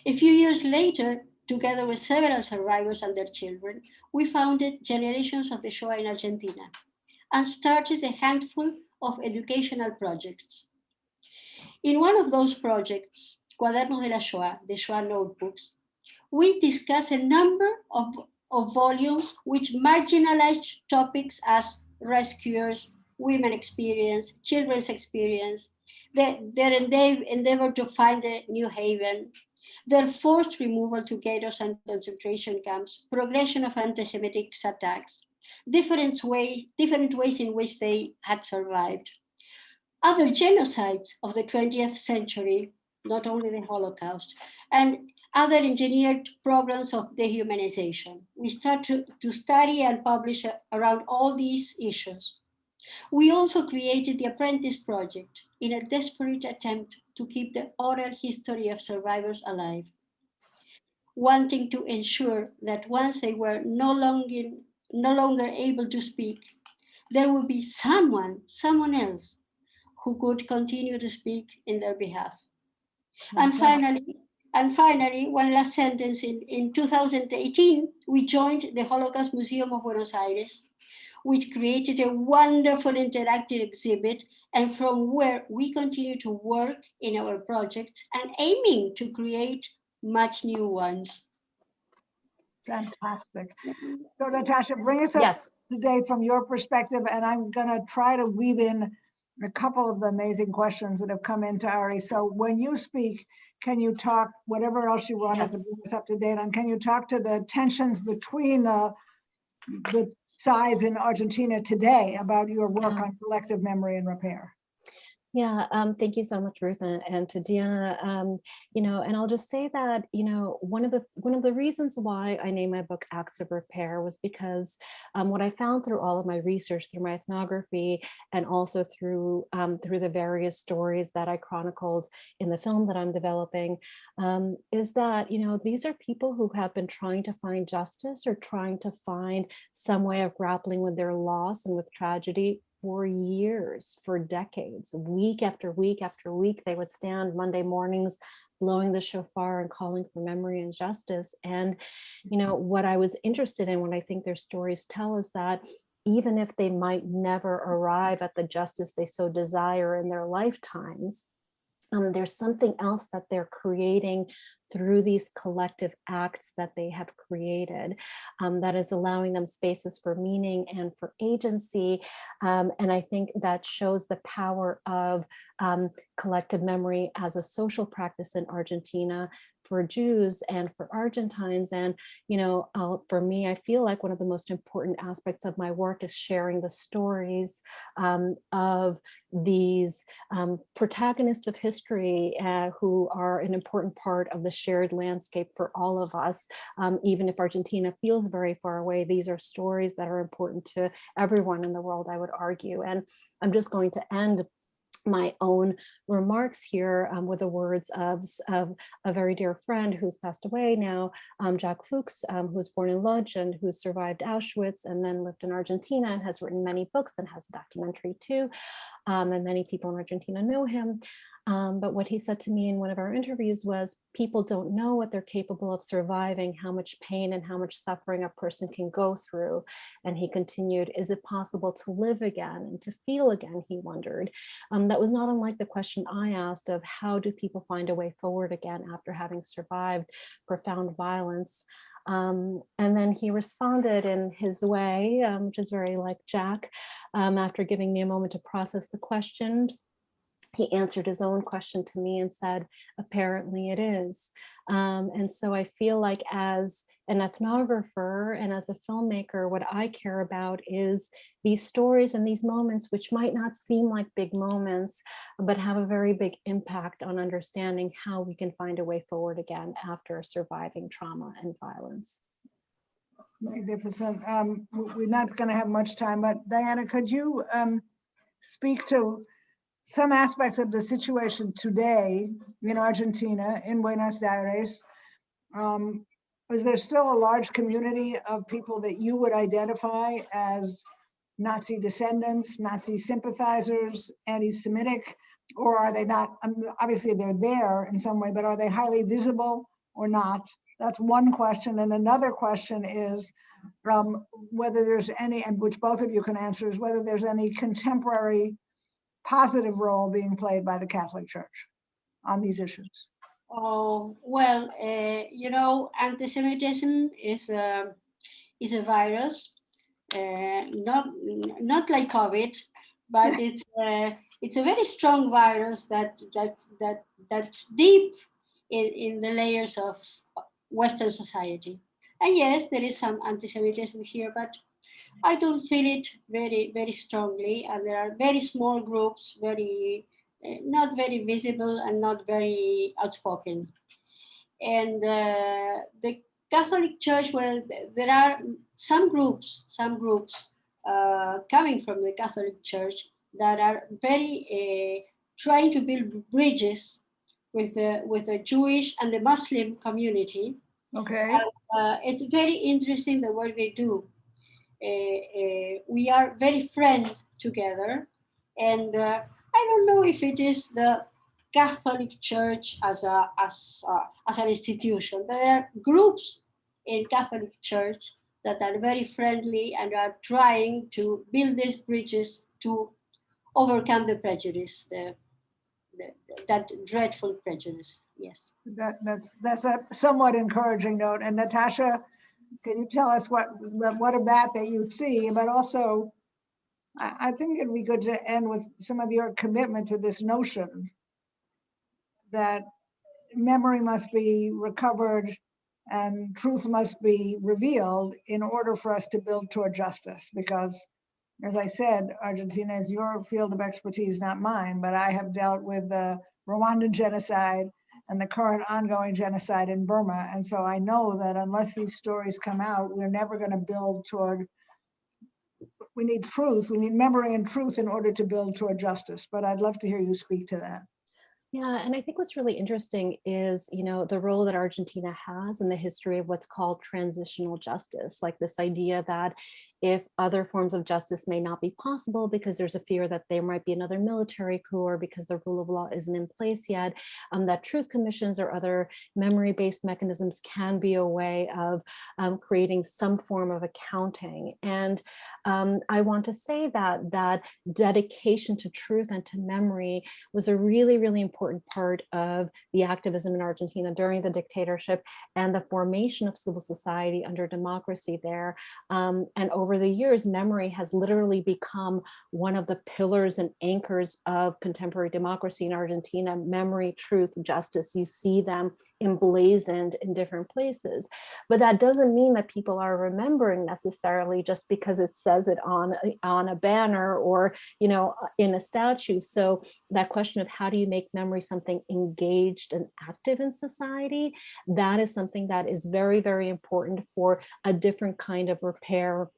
A few years later, together with several survivors and their children, we founded Generations of the Shoah in Argentina and started a handful of educational projects. In one of those projects, Cuadernos de la Shoah, the Shoah notebooks, we discuss a number of volumes which marginalized topics as rescuers, women experience, children's experience, their endeavor to find a new haven, their forced removal to ghettos and concentration camps, progression of anti-Semitic attacks, different ways in which they had survived, other genocides of the 20th century, not only the Holocaust, and other engineered programs of dehumanization. We start to study and publish around all these issues. We also created the Apprentice Project in a desperate attempt to keep the oral history of survivors alive, wanting to ensure that once they were no longer able to speak, there would be someone else who could continue to speak in their behalf. And finally, one last sentence. In 2018, we joined the Holocaust Museum of Buenos Aires, which created a wonderful interactive exhibit, and from where we continue to work in our projects and aiming to create much new ones. Fantastic. So Natasha, bring us up Yes. today from your perspective, and I'm going to try to weave in a couple of the amazing questions that have come into Ari. So when you speak, can you talk, whatever else you wanted to bring us up to date on, can you talk to the tensions between the sides in Argentina today about your work on collective memory and repair? Yeah, thank you so much, Ruth, and to Deanna. You know, and I'll just say that, you know, one of the reasons why I named my book Acts of Repair was because what I found through all of my research, through my ethnography, and also through the various stories that I chronicled in the film that I'm developing, is that, you know, these are people who have been trying to find justice or trying to find some way of grappling with their loss and with tragedy for years, for decades, week after week after week. They would stand Monday mornings blowing the shofar and calling for memory and justice. And, you know, what I was interested in, what I think their stories tell, is that even if they might never arrive at the justice they so desire in their lifetimes, there's something else that they're creating through these collective acts that they have created that is allowing them spaces for meaning and for agency. And I think that shows the power of collective memory as a social practice in Argentina for Jews and for Argentines. And, you know, for me, I feel like one of the most important aspects of my work is sharing the stories of these protagonists of history who are an important part of the shared landscape for all of us. Even if Argentina feels very far away, these are stories that are important to everyone in the world, I would argue. And I'm just going to end my own remarks here with the words of a very dear friend who's passed away now, Jack Fuchs, who was born in Lodz and who survived Auschwitz and then lived in Argentina and has written many books and has a documentary too. And many people in Argentina know him. But what he said to me in one of our interviews was, people don't know what they're capable of surviving, how much pain and how much suffering a person can go through. And he continued, is it possible to live again and to feel again, he wondered. That was not unlike the question I asked of how do people find a way forward again after having survived profound violence. And then he responded in his way, which is very like Jack, after giving me a moment to process the questions. He answered his own question to me and said, apparently it is. And so I feel like as an ethnographer and as a filmmaker, what I care about is these stories and these moments, which might not seem like big moments, but have a very big impact on understanding how we can find a way forward again after surviving trauma and violence. Magnificent. We're not going to have much time, but Diana, could you speak to some aspects of the situation today in Argentina, in Buenos Aires? Is there still a large community of people that you would identify as Nazi descendants, Nazi sympathizers, anti-Semitic, or are they not? Obviously they're there in some way, but are they highly visible or not? That's one question. And another question is whether there's any, and which both of you can answer, is whether there's any contemporary positive role being played by the Catholic Church on these issues. Oh, well, you know, anti-Semitism is a virus, not like COVID, but it's a very strong virus that's deep in the layers of Western society. And yes, there is some anti-Semitism here, but I don't feel it very, very strongly. And there are very small groups, not very visible and not very outspoken. And the Catholic Church, well, there are some groups coming from the Catholic Church that are very trying to build bridges with the Jewish and the Muslim community. Okay. It's very interesting the work they do. We are very friends together, and I don't know if it is the Catholic Church as an institution. There are groups in Catholic Church that are very friendly and are trying to build these bridges to overcome the prejudice, that dreadful prejudice. Yes. That's a somewhat encouraging note. And Natasha, can you tell us what of that you see, but also I think it'd be good to end with some of your commitment to this notion that memory must be recovered and truth must be revealed in order for us to build toward justice. Because, as I said, Argentina is your field of expertise, not mine, but I have dealt with the Rwandan genocide and the current ongoing genocide in Burma. And so I know that unless these stories come out, we're never going to build toward, we need truth, we need memory and truth in order to build toward justice. But I'd love to hear you speak to that. Yeah, and I think what's really interesting is, the role that Argentina has in the history of what's called transitional justice, like this idea that if other forms of justice may not be possible because there's a fear that there might be another military coup or because the rule of law isn't in place yet, that truth commissions or other memory-based mechanisms can be a way of creating some form of accounting. And I want to say that dedication to truth and to memory was a really, really important part of the activism in Argentina during the dictatorship and the formation of civil society under democracy there. And over the years, memory has literally become one of the pillars and anchors of contemporary democracy in Argentina. Memory, truth, justice, you see them emblazoned in different places. But that doesn't mean that people are remembering necessarily just because it says it on a banner or, in a statue. So that question of how do you make memory something engaged and active in society, that is something that is very, very important for a different kind of repair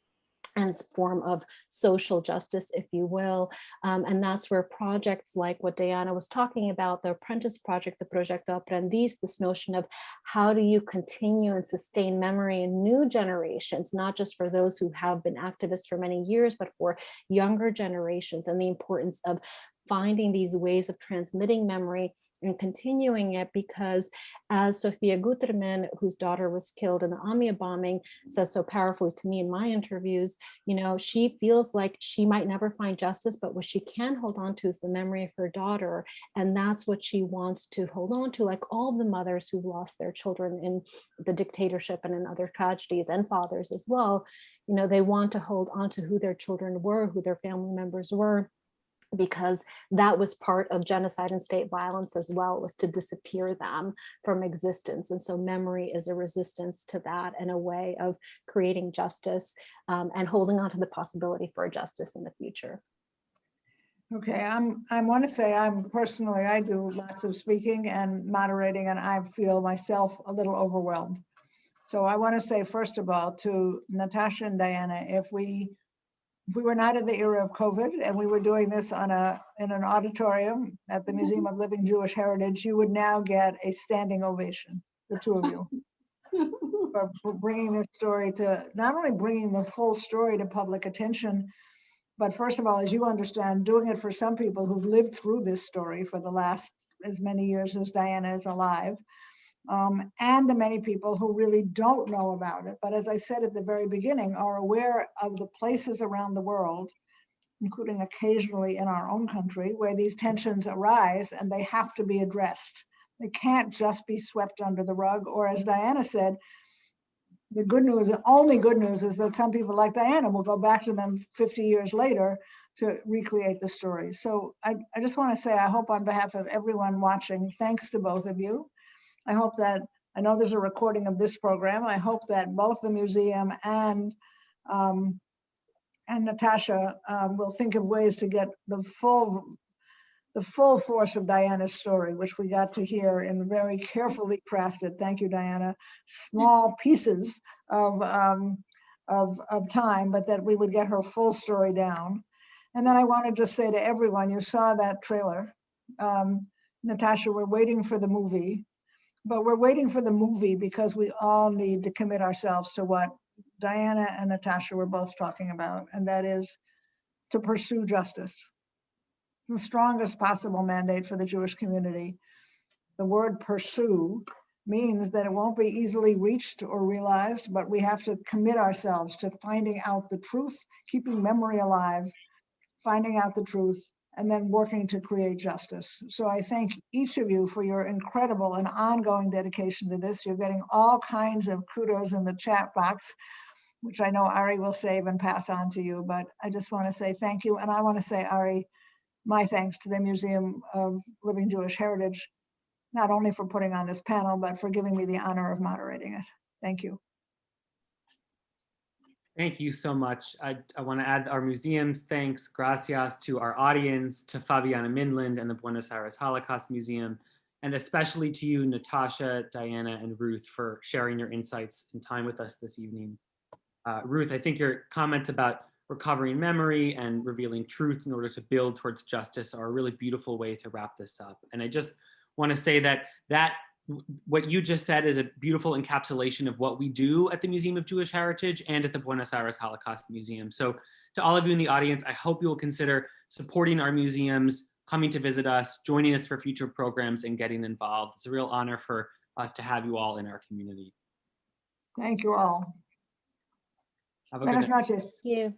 and form of social justice, if you will. And that's where projects like what Diana was talking about, the apprentice project, the Proyecto Aprendiz, this notion of how do you continue and sustain memory in new generations, not just for those who have been activists for many years, but for younger generations, and the importance of finding these ways of transmitting memory and continuing it, because as Sofia Guterman, whose daughter was killed in the AMIA bombing, says so powerfully to me in my interviews, she feels like she might never find justice, but what she can hold on to is the memory of her daughter. And that's what she wants to hold on to, like all of the mothers who lost their children in the dictatorship and in other tragedies, and fathers as well. They want to hold on to who their children were, who their family members were, because that was part of genocide and state violence as well, was to disappear them from existence. And so memory is a resistance to that and a way of creating justice and holding on to the possibility for justice in the future. Okay, I want to say I do lots of speaking and moderating, and I feel myself a little overwhelmed. So I want to say, first of all, to Natasha and Diana, if we were not in the era of COVID and we were doing this in an auditorium at the Museum of Living Jewish Heritage, you would now get a standing ovation, the two of you, for bringing this story to, not only bringing the full story to public attention, but first of all, as you understand, doing it for some people who've lived through this story for the last as many years as Diana is alive. And the many people who really don't know about it, but as I said at the very beginning, are aware of the places around the world, including occasionally in our own country, where these tensions arise and they have to be addressed. They can't just be swept under the rug, or as Diana said, the good news, the only good news is that some people like Diana will go back to them 50 years later to recreate the story. So I just want to say, I hope on behalf of everyone watching, thanks to both of you. I hope that, I know there's a recording of this program. I hope that both the museum and Natasha will think of ways to get the full force of Diana's story, which we got to hear in very carefully crafted, thank you, Diana, small pieces of time, but that we would get her full story down. And then I want to just say to everyone, you saw that trailer. Natasha, we're waiting for the movie. But we're waiting for the movie because we all need to commit ourselves to what Diana and Natasha were both talking about, and that is to pursue justice. The strongest possible mandate for the Jewish community. The word pursue means that it won't be easily reached or realized, but we have to commit ourselves to finding out the truth, keeping memory alive, finding out the truth, and then working to create justice. So I thank each of you for your incredible and ongoing dedication to this. You're getting all kinds of kudos in the chat box. which I know Ari will save and pass on to you, but I just want to say thank you. And I want to say, Ari, my thanks to the Museum of Living Jewish Heritage, not only for putting on this panel, but for giving me the honor of moderating it. Thank you. Thank you so much. I want to add our museum's thanks, gracias, to our audience, to Fabiana Mindland and the Buenos Aires Holocaust Museum, and especially to you, Natasha, Diana, and Ruth, for sharing your insights and time with us this evening. Ruth, I think your comments about recovering memory and revealing truth in order to build towards justice are a really beautiful way to wrap this up. And I just want to say that what you just said is a beautiful encapsulation of what we do at the Museum of Jewish Heritage and at the Buenos Aires Holocaust Museum. So to all of you in the audience, I hope you will consider supporting our museums, coming to visit us, joining us for future programs, and getting involved. It's a real honor for us to have you all in our community. Thank you all. Have a good Buenas night. noches. Thank you.